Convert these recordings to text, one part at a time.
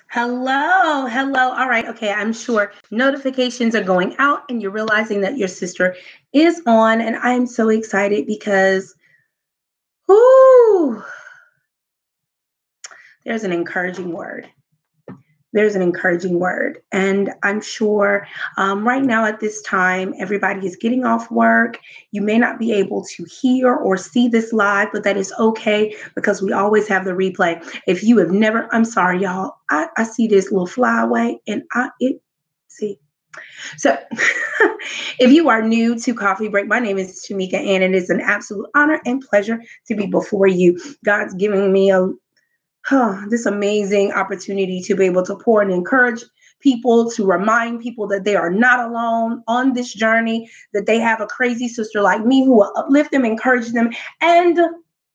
Hello, hello. All right, okay. I'm sure notifications are going out and you're realizing that your sister is on. And I'm so excited because, whoo, there's an encouraging word. There's an encouraging word. And I'm sure right now at this time, everybody is getting off work. You may not be able to hear or see this live, but that is okay because we always have the replay. If you have never, I'm sorry, y'all. I see this little flyaway and see. So if you are new to Coffee Break, my name is Tameka Ann, and it is an absolute honor and pleasure to be before you. God's giving me this amazing opportunity to be able to pour and encourage people, to remind people that they are not alone on this journey, that they have a crazy sister like me who will uplift them, encourage them, and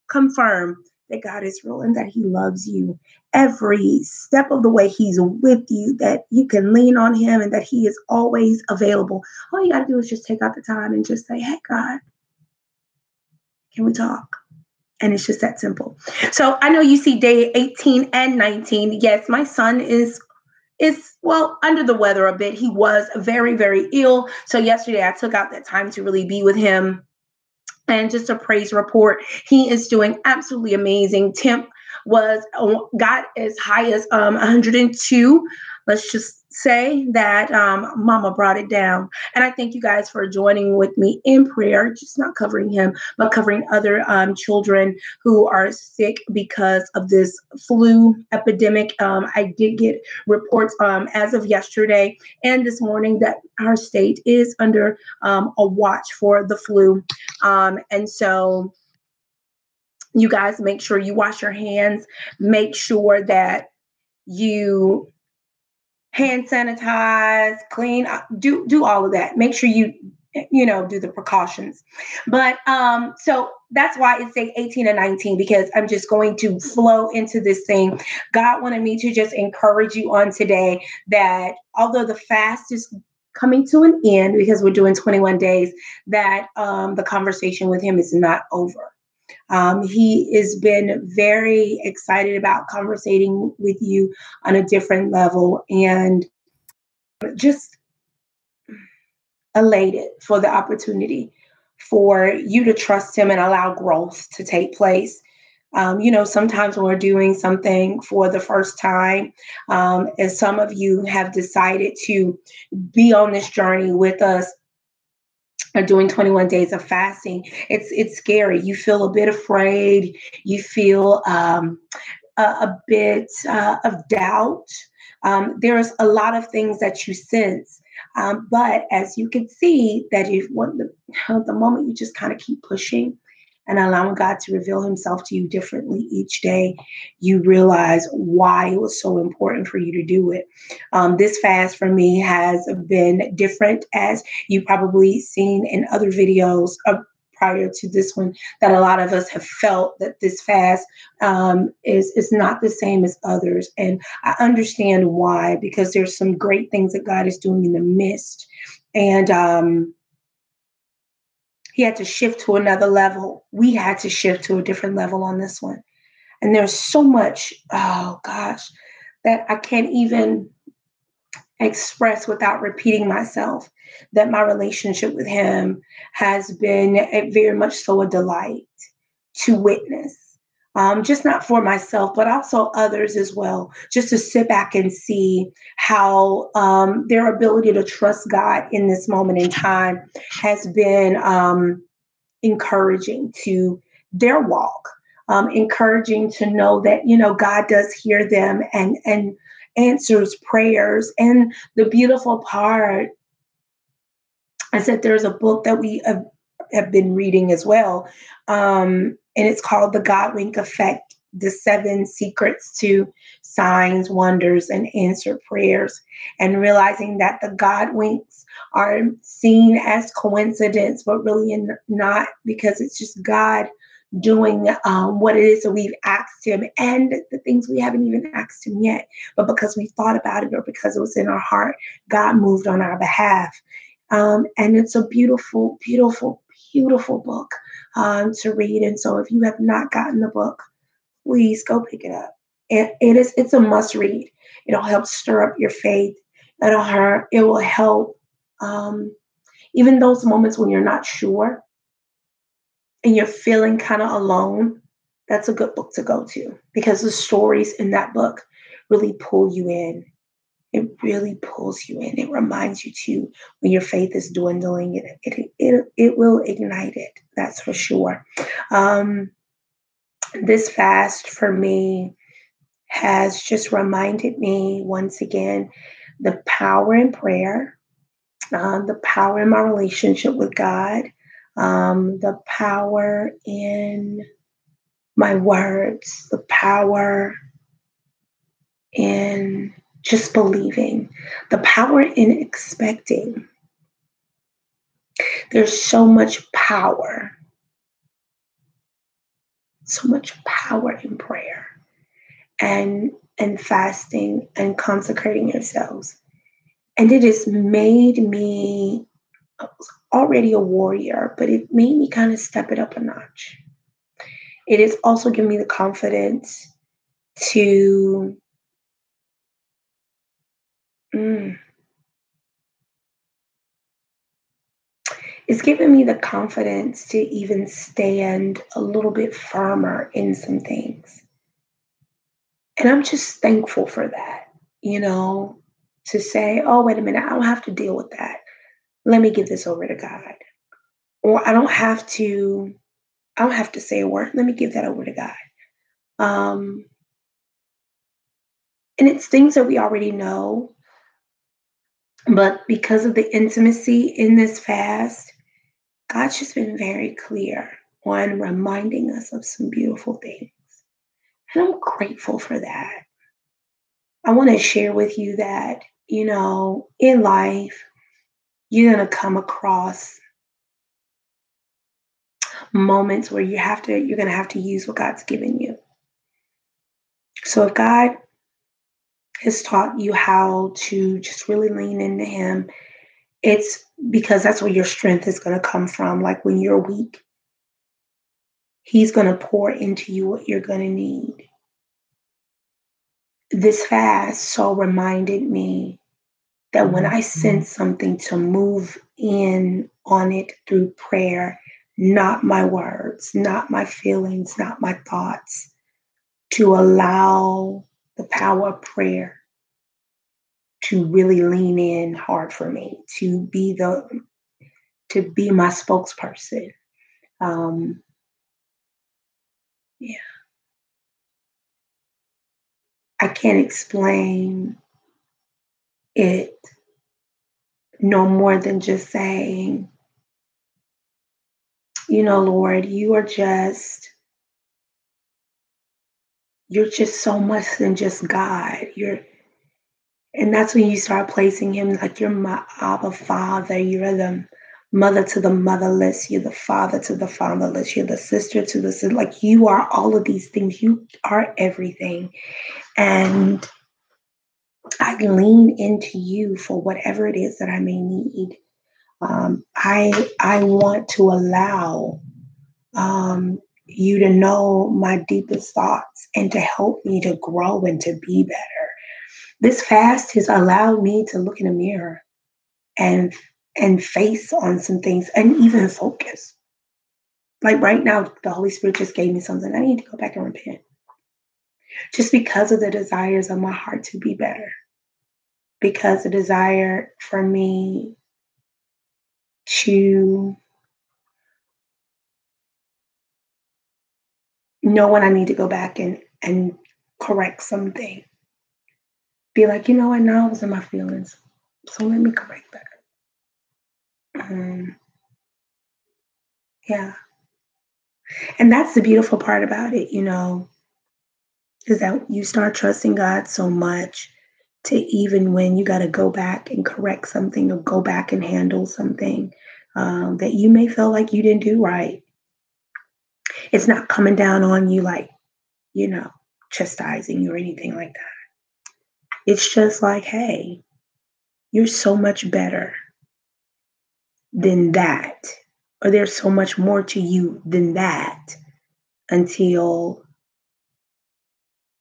confirm that God is real and that he loves you every step of the way. He's with you, that you can lean on him and that he is always available. All you got to do is just take out the time and just say, hey, God, can we talk? And it's just that simple. So I know you see day 18 and 19. Yes, my son is well under the weather a bit. He was very, very ill. So yesterday I took out that time to really be with him. And just a praise report. He is doing absolutely amazing. Temp got as high as 102. Let's just say that Mama brought it down. And I thank you guys for joining with me in prayer, just not covering him, but covering other children who are sick because of this flu epidemic. I did get reports as of yesterday and this morning that our state is under a watch for the flu. And so you guys make sure you wash your hands, make sure that you hand sanitize, clean, do all of that. Make sure you do the precautions. But so that's why it's day 18 and 19, because I'm just going to flow into this thing. God wanted me to just encourage you on today that although the fast is coming to an end because we're doing 21 days, that the conversation with him is not over. He has been very excited about conversating with you on a different level and just elated for the opportunity for you to trust him and allow growth to take place. Sometimes when we're doing something for the first time, as some of you have decided to be on this journey with us, are doing 21 days of fasting, it's scary. You feel a bit afraid. You feel a bit of doubt. There's a lot of things that you sense. But as you can see, that if the moment you just kind of keep pushing and allowing God to reveal himself to you differently each day, you realize why it was so important for you to do it. This fast for me has been different, as you probably seen in other videos prior to this one, that a lot of us have felt that this fast is not the same as others. And I understand why, because there's some great things that God is doing in the midst. And he had to shift to another level. We had to shift to a different level on this one. And there's so much, oh gosh, that I can't even express without repeating myself, that my relationship with him has been very much so a delight to witness. Just not for myself, but also others as well, just to sit back and see how their ability to trust God in this moment in time has been encouraging to their walk, encouraging to know that, God does hear them and answers prayers. And the beautiful part is that there's a book that we have been reading as well. And it's called The God Wink Effect, The 7 Secrets to Signs, Wonders, and Answered Prayers. And realizing that the God winks are seen as coincidence, but really not, because it's just God doing what it is that we've asked him, and the things we haven't even asked him yet. But because we thought about it, or because it was in our heart, God moved on our behalf. And it's a beautiful, beautiful, beautiful book to read. And so if you have not gotten the book, please go pick it up. It's a must read. It'll help stir up your faith. It will help um, even those moments when you're not sure and you're feeling kind of alone. That's a good book to go to because the stories in that book really pull you in. It really pulls you in. It reminds you too when your faith is dwindling. It will ignite it. That's for sure. Um, this fast for me has just reminded me once again the power in prayer, the power in my relationship with God, the power in my words, the power in just believing, the power in expecting. There's so much power in prayer and fasting and consecrating yourselves. And it has made me I was already a warrior, but it made me kind of step it up a notch. It has also given me the confidence to mm, it's given me the confidence to even stand a little bit firmer in some things. And I'm just thankful for that, you know, to say, oh, wait a minute, I don't have to deal with that. Let me give this over to God. Or I don't have to say a word. Let me give that over to God. Um, and it's things that we already know, but because of the intimacy in this fast, God's just been very clear on reminding us of some beautiful things. And I'm grateful for that. I want to share with you that, in life, you're going to come across moments where you're going to have to use what God's given you. So if God has taught you how to just really lean into Him, it's because that's where your strength is going to come from. Like when you're weak, He's going to pour into you what you're going to need. This fast so reminded me that when I sense something to move in on it through prayer, not my words, not my feelings, not my thoughts, to allow the power of prayer to really lean in hard for me, to be my spokesperson. Um, yeah, I can't explain it no more than just saying, Lord, you're just so much than just God. And that's when you start placing Him like you're my Abba Father. You're the mother to the motherless. You're the father to the fatherless. You're the sister to the sister. Like you are all of these things. You are everything. And I lean into you for whatever it is that I may need. I want to allow you to know my deepest thoughts and to help me to grow and to be better. This fast has allowed me to look in the mirror and face on some things and even focus. Like right now, the Holy Spirit just gave me something. I need to go back and repent. Just because of the desires of my heart to be better. Because the desire for me to know when I need to go back and correct something. Be like, what, now I was in my feelings. So let me correct that. Um, yeah. And that's the beautiful part about it, is that you start trusting God so much to even when you got to go back and correct something or go back and handle something that you may feel like you didn't do right. It's not coming down on you like, chastising you or anything like that. It's just like, hey, you're so much better than that. Or there's so much more to you than that until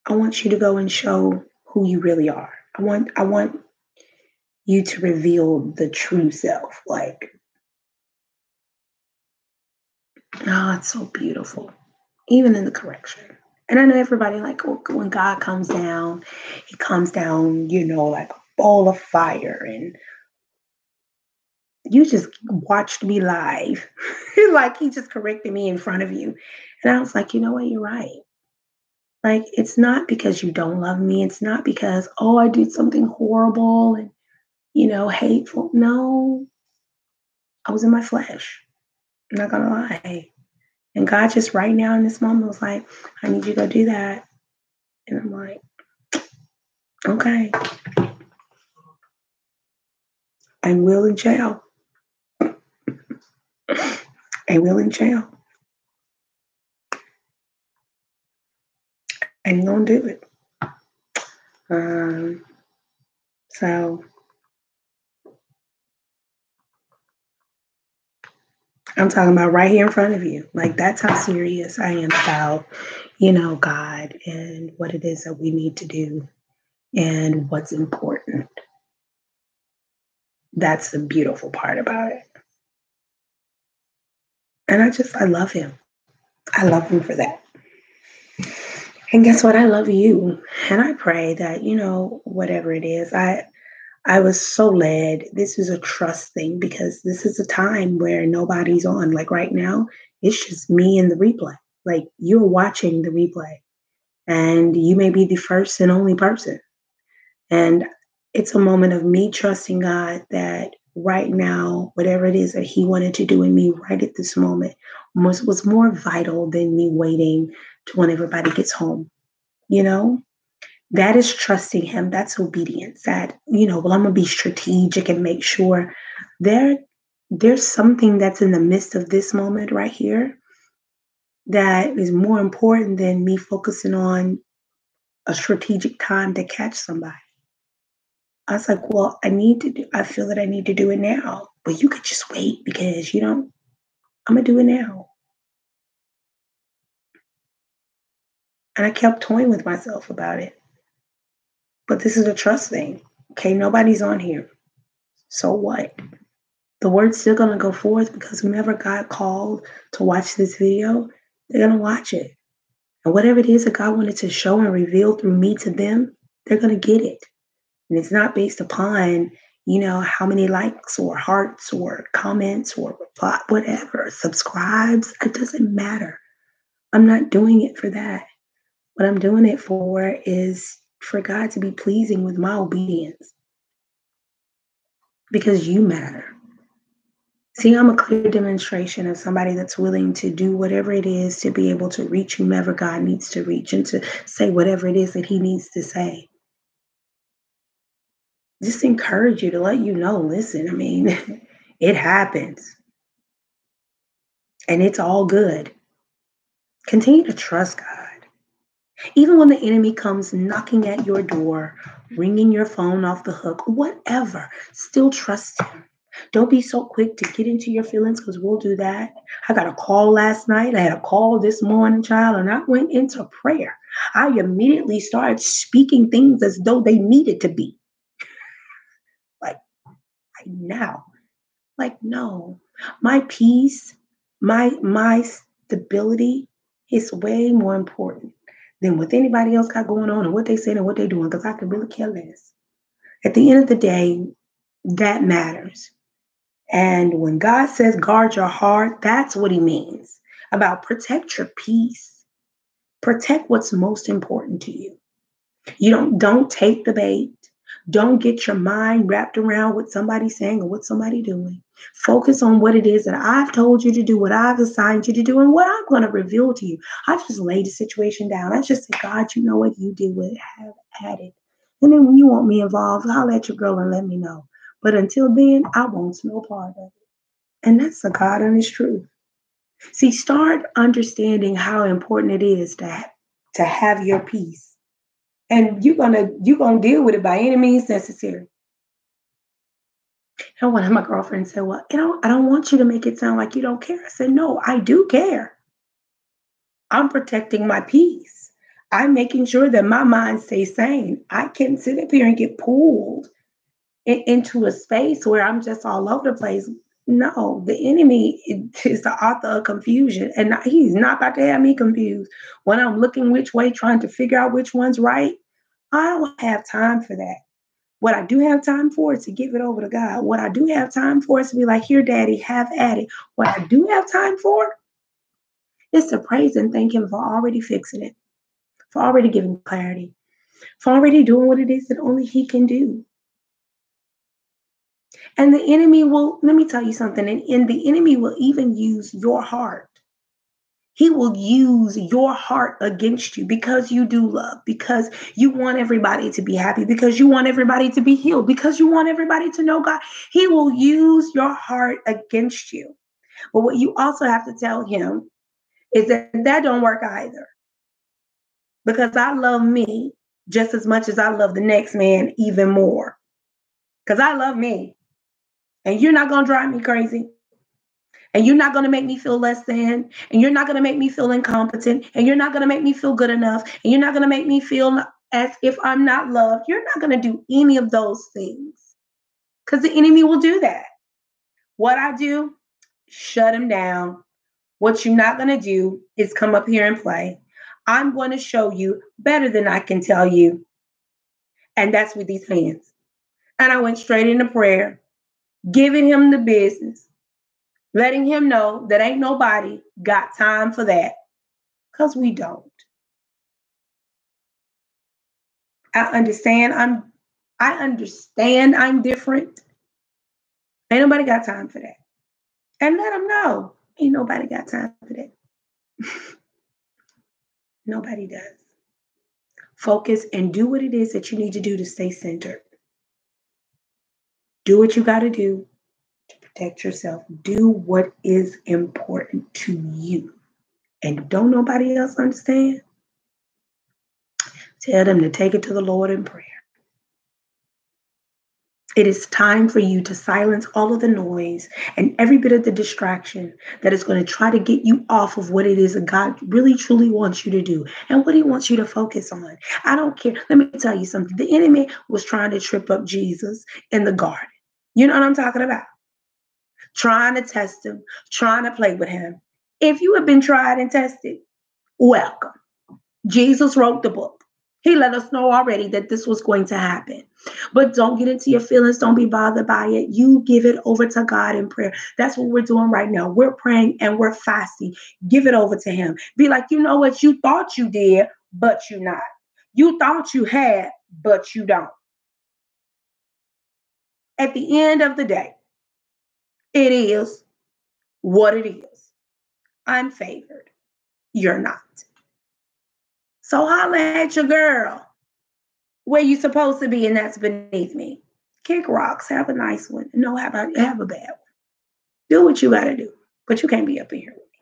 I want you to go and show who you really are. I want you to reveal the true self. Like, oh, it's so beautiful. Even in the correction. And I know everybody like when God comes down, he comes down, like a ball of fire. And you just watched me live. Like he just corrected me in front of you. And I was like, you know what, you're right. Like it's not because you don't love me. It's not because, oh, I did something horrible and hateful. No, I was in my flesh. I'm not gonna lie. And God just right now in this moment was like, I need you to go do that. And I'm like, okay, I'm willing jail. I'm willing jail. I'm gonna do it. Um, so I'm talking about right here in front of you. Like that's how serious I am about, God and what it is that we need to do and what's important. That's the beautiful part about it. And I love him. I love him for that. And guess what? I love you. And I pray that, whatever it is, I was so led. This is a trust thing because this is a time where nobody's on. Like right now, it's just me and the replay. Like you're watching the replay and you may be the first and only person. And it's a moment of me trusting God that right now, whatever it is that He wanted to do in me right at this moment was more vital than me waiting to when everybody gets home. You know, that is trusting Him. That's obedience. That, well, I'm going to be strategic and make sure there, there's something that's in the midst of this moment right here that is more important than me focusing on a strategic time to catch somebody. I was like, well, I feel that I need to do it now. But you could just wait because, I'm going to do it now. And I kept toying with myself about it. But this is a trust thing. Okay, nobody's on here. So what? The word's still going to go forth because whomever God called to watch this video, they're going to watch it. And whatever it is that God wanted to show and reveal through me to them, they're going to get it. And it's not based upon, how many likes or hearts or comments or reply, whatever, subscribes. It doesn't matter. I'm not doing it for that. What I'm doing it for is for God to be pleasing with my obedience because you matter. See, I'm a clear demonstration of somebody that's willing to do whatever it is to be able to reach whomever God needs to reach and to say whatever it is that He needs to say. Just encourage you to let you know, listen, I mean, it happens and it's all good. Continue to trust God. Even when the enemy comes knocking at your door, ringing your phone off the hook, whatever, still trust Him. Don't be so quick to get into your feelings because we'll do that. I got a call last night. I had a call this morning, child, and I went into prayer. I immediately started speaking things as though they needed to be. Like, right now. Like, no. My peace, my stability is way more important than what anybody else got going on and what they saying and what they doing, because I could really care less. At the end of the day, that matters. And when God says guard your heart, that's what He means about protect your peace. Protect what's most important to you. You don't take the bait. Don't get your mind wrapped around what somebody's saying or what somebody's doing. Focus on what it is that I've told you to do, what I've assigned you to do, and what I'm going to reveal to you. I just laid the situation down. I just said, God, you know what, you deal with it, have at it. And then when you want me involved, I'll let your girl and let me know. But until then, I want no part of it. And that's the God honest truth. See, start understanding how important it is to have your peace. And you're gonna deal with it by any means necessary. And one of my girlfriends said, well, I don't want you to make it sound like you don't care. I said, no, I do care. I'm protecting my peace. I'm making sure that my mind stays sane. I can't sit up here and get pulled into a space where I'm just all over the place. No, the enemy is the author of confusion, and he's not about to have me confused when I'm looking which way, trying to figure out which one's right. I don't have time for that. What I do have time for is to give it over to God. What I do have time for is to be like, here, Daddy, have at it. What I do have time for is to praise and thank Him for already fixing it, for already giving clarity, for already doing what it is that only He can do. And the enemy will, let me tell you something, and the enemy will even use your heart. He will use your heart against you because you do love, because you want everybody to be happy, because you want everybody to be healed, because you want everybody to know God. He will use your heart against you. But what you also have to tell him is that that don't work either. Because I love me just as much as I love the next man, even more. Because I love me. And you're not going to drive me crazy. And you're not going to make me feel less than. And you're not going to make me feel incompetent. And you're not going to make me feel good enough. And you're not going to make me feel as if I'm not loved. You're not going to do any of those things. Because the enemy will do that. What I do, shut him down. What you're not going to do is come up here and play. I'm going to show you better than I can tell you. And that's with these hands. And I went straight into prayer, giving him the business, letting him know that ain't nobody got time for that. Because we don't. I understand I'm different. Ain't nobody got time for that. And let them know. Ain't nobody got time for that. Nobody does. Focus and do what it is that you need to do to stay centered. Do what you got to do to protect yourself. Do what is important to you. And don't nobody else understand? Tell them to take it to the Lord in prayer. It is time for you to silence all of the noise and every bit of the distraction that is going to try to get you off of what it is that God really truly wants you to do and what He wants you to focus on. I don't care. Let me tell you something. The enemy was trying to trip up Jesus in the garden. You know what I'm talking about? Trying to test him, trying to play with him. If you have been tried and tested, welcome. Jesus wrote the book. He let us know already that this was going to happen. But don't get into your feelings. Don't be bothered by it. You give it over to God in prayer. That's what we're doing right now. We're praying and we're fasting. Give it over to Him. Be like, you know what? You thought you did, but you're not. You thought you had, but you don't. At the end of the day, it is what it is. I'm favored. You're not. So holla at your girl where you supposed to be, and that's beneath me. Kick rocks. Have a nice one. No, have a bad one. Do what you got to do, but you can't be up in here with me.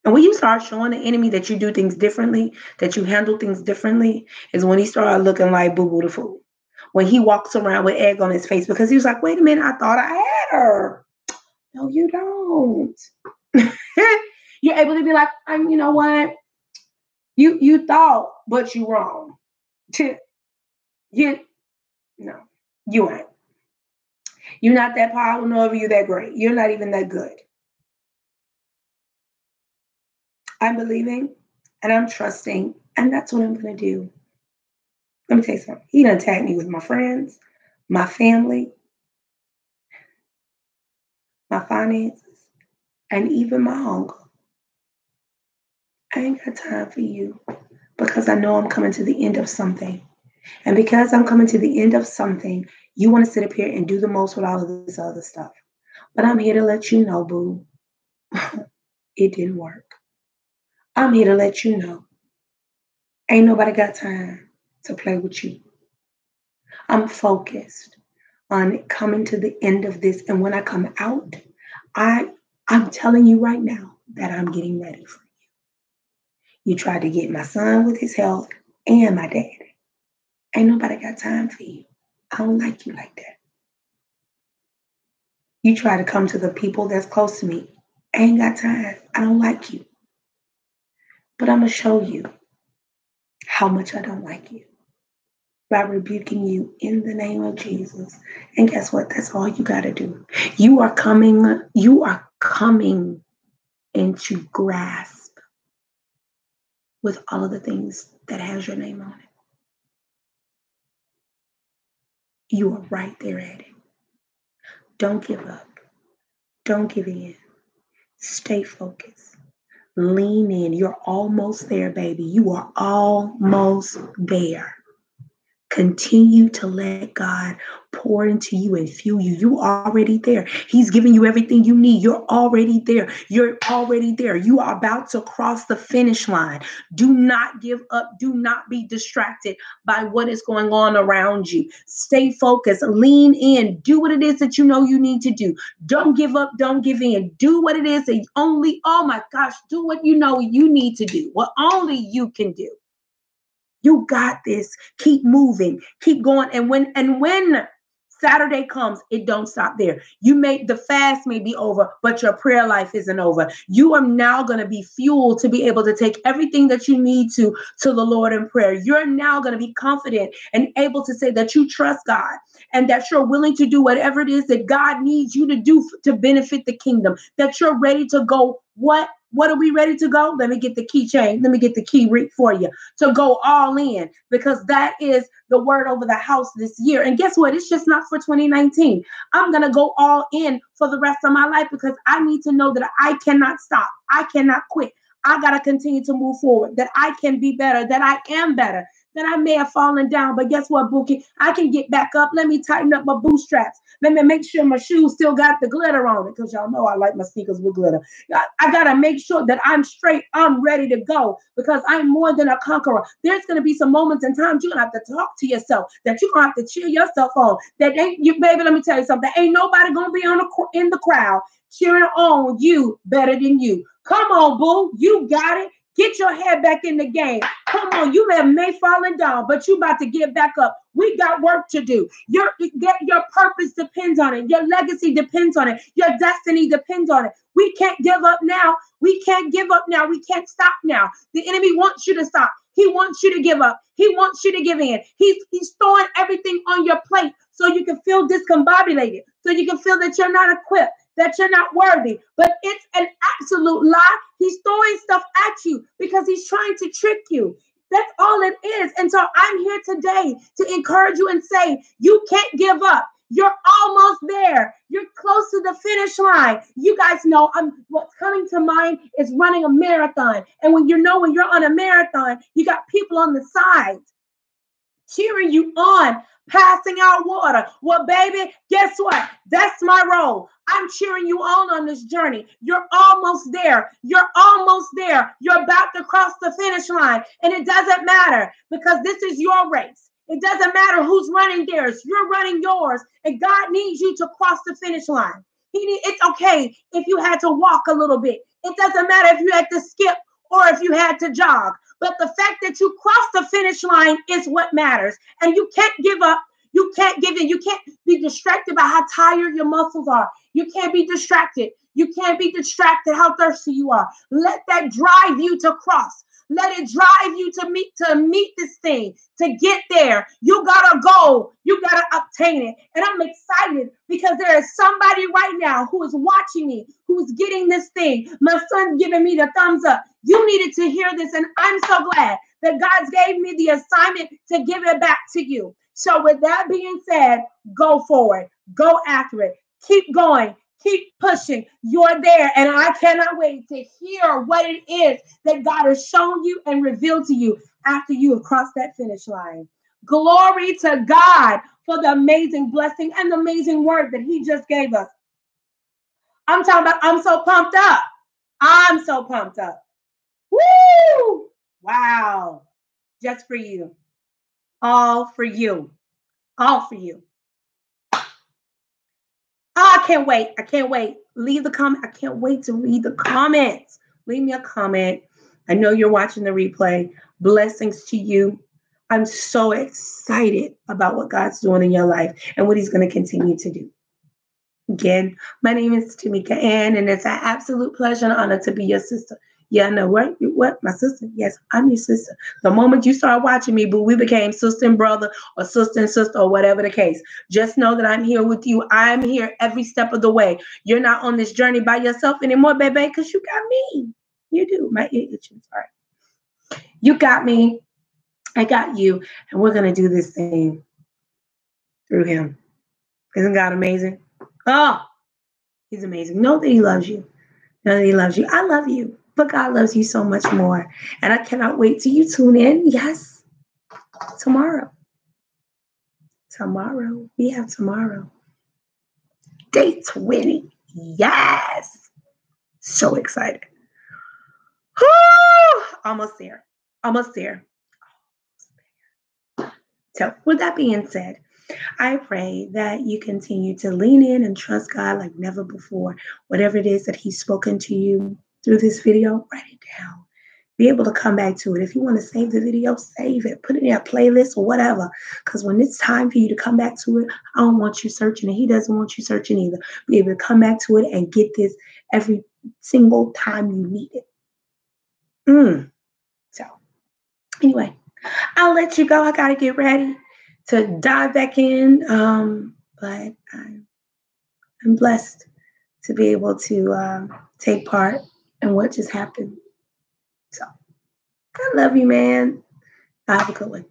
And when you start showing the enemy that you do things differently, that you handle things differently, is when he started looking like Boo Boo the Fool. When he walks around with egg on his face because he was like, wait a minute, I thought I had her. No, you don't. You're able to be like, you know what? You thought, but you wrong. You no, you ain't. You're not that powerful, nor are you that great. You're not even that good. I'm believing and I'm trusting, and that's what I'm gonna do. Let me tell you something. He done attacked me with my friends, my family, my finances, and even my hunger. I ain't got time for you because I know I'm coming to the end of something. And because I'm coming to the end of something, you want to sit up here and do the most with all of this other stuff. But I'm here to let you know, boo, it didn't work. I'm here to let you know. Ain't nobody got time to play with you. I'm focused on coming to the end of this. And when I come out, I'm telling you right now that I'm getting ready for you. You tried to get my son with his health and my daddy. Ain't nobody got time for you. I don't like you like that. You try to come to the people that's close to me. I ain't got time. I don't like you. But I'm going to show you. how much I don't like you by rebuking you in the name of Jesus. And guess what? That's all you got to do. You are coming into grasp with all of the things that has your name on it. You are right there at it. Don't give up. Don't give in. Stay focused. Lean in. You're almost there, baby. You are almost there. Continue to let God pour into you and fuel you. You are already there. He's giving you everything you need. You're already there. You're already there. You are about to cross the finish line. Do not give up. Do not be distracted by what is going on around you. Stay focused. Lean in. Do what it is that you know you need to do. Don't give up. Don't give in. Do what it is that oh my gosh, do what you know you need to do. What only you can do. You got this. Keep moving. Keep going. And when Saturday comes, it don't stop there. The fast may be over, but your prayer life isn't over. You are now going to be fueled to be able to take everything that you need to the Lord in prayer. You're now going to be confident and able to say that you trust God and that you're willing to do whatever it is that God needs you to do to benefit the kingdom, that you're ready to go. What are we ready to go? Let me get the keychain. Let me get the key for you to go all in, because that is the word over the house this year. And guess what? It's just not for 2019. I'm going to go all in for the rest of my life because I need to know that I cannot stop. I cannot quit. I got to continue to move forward, that I can be better, that I am better, that I may have fallen down. But guess what, Bookie? I can get back up. Let me tighten up my bootstraps. Let me make sure my shoes still got the glitter on it, because y'all know I like my sneakers with glitter. I got to make sure that I'm straight. I'm ready to go because I'm more than a conqueror. There's going to be some moments and times you're going to have to talk to yourself, that you're going to have to cheer yourself on. That ain't you, baby, let me tell you something. Ain't nobody going to be in the crowd cheering on you better than you. Come on, boo. You got it. Get your head back in the game. Come on, you may fallen down, but you about to get back up. We got work to do. Your purpose depends on it. Your legacy depends on it. Your destiny depends on it. We can't give up now. We can't give up now. We can't stop now. The enemy wants you to stop. He wants you to give up. He wants you to give in. He's throwing everything on your plate so you can feel discombobulated, so you can feel that you're not equipped, that you're not worthy. But it's an absolute lie. He's throwing stuff at you because he's trying to trick you. That's all it is. And so I'm here today to encourage you and say, you can't give up. You're almost there. You're close to the finish line. You guys know what's coming to mind is running a marathon. And when you're on a marathon, you got people on the sides cheering you on, passing out water. Well, baby, guess what? That's my role. I'm cheering you on this journey. You're almost there. You're almost there. You're about to cross the finish line. And it doesn't matter because this is your race. It doesn't matter who's running theirs. You're running yours. And God needs you to cross the finish line. It's okay if you had to walk a little bit. It doesn't matter if you had to skip or if you had to jog. But the fact that you crossed the finish line is what matters. And you can't give up. You can't give in. You can't be distracted by how tired your muscles are. You can't be distracted. You can't be distracted how thirsty you are. Let that drive you to cross. Let it drive you to meet this thing, to get there. You got a goal. You got to obtain it. And I'm excited because there is somebody right now who is watching me, who's getting this thing. My son's giving me the thumbs up. You needed to hear this. And I'm so glad that God's gave me the assignment to give it back to you. So with that being said, go forward. Go after it. Keep going. Keep pushing. You're there. And I cannot wait to hear what it is that God has shown you and revealed to you after you have crossed that finish line. Glory to God for the amazing blessing and the amazing word that he just gave us. I'm talking about, I'm so pumped up. I'm so pumped up. Woo! Wow. Just for you. All for you. All for you. Oh, I can't wait. I can't wait. Leave the comment. I can't wait to read the comments. Leave me a comment. I know you're watching the replay. Blessings to you. I'm so excited about what God's doing in your life and what he's going to continue to do. Again, my name is Tameka Ann, and it's an absolute pleasure and honor to be your sister Yeah, I know, right? What? My sister? Yes, I'm your sister. The moment you start watching me, boo, we became sister and brother or sister and sister or whatever the case. Just know that I'm here with you. I'm here every step of the way. You're not on this journey by yourself anymore, baby, because you got me. You do. My ear itching. Sorry. You got me. I got you. And we're going to do this thing through him. Isn't God amazing? Oh, he's amazing. Know that he loves you. Know that he loves you. I love you, but God loves you so much more. And I cannot wait till you tune in. Yes, tomorrow. Tomorrow. We have tomorrow. Day 20. Yes. So excited. Whew! Almost there. Almost there. So, with that being said, I pray that you continue to lean in and trust God like never before. Whatever it is that He's spoken to you through this video, write it down. Be able to come back to it. If you want to save the video, save it. Put it in a playlist or whatever. Because when it's time for you to come back to it, I don't want you searching, and He doesn't want you searching either. Be able to come back to it and get this every single time you need it. So, anyway, I'll let you go. I got to get ready to dive back in. But I'm blessed to be able to take part in what just happened. So, I love you, man. Have a good one.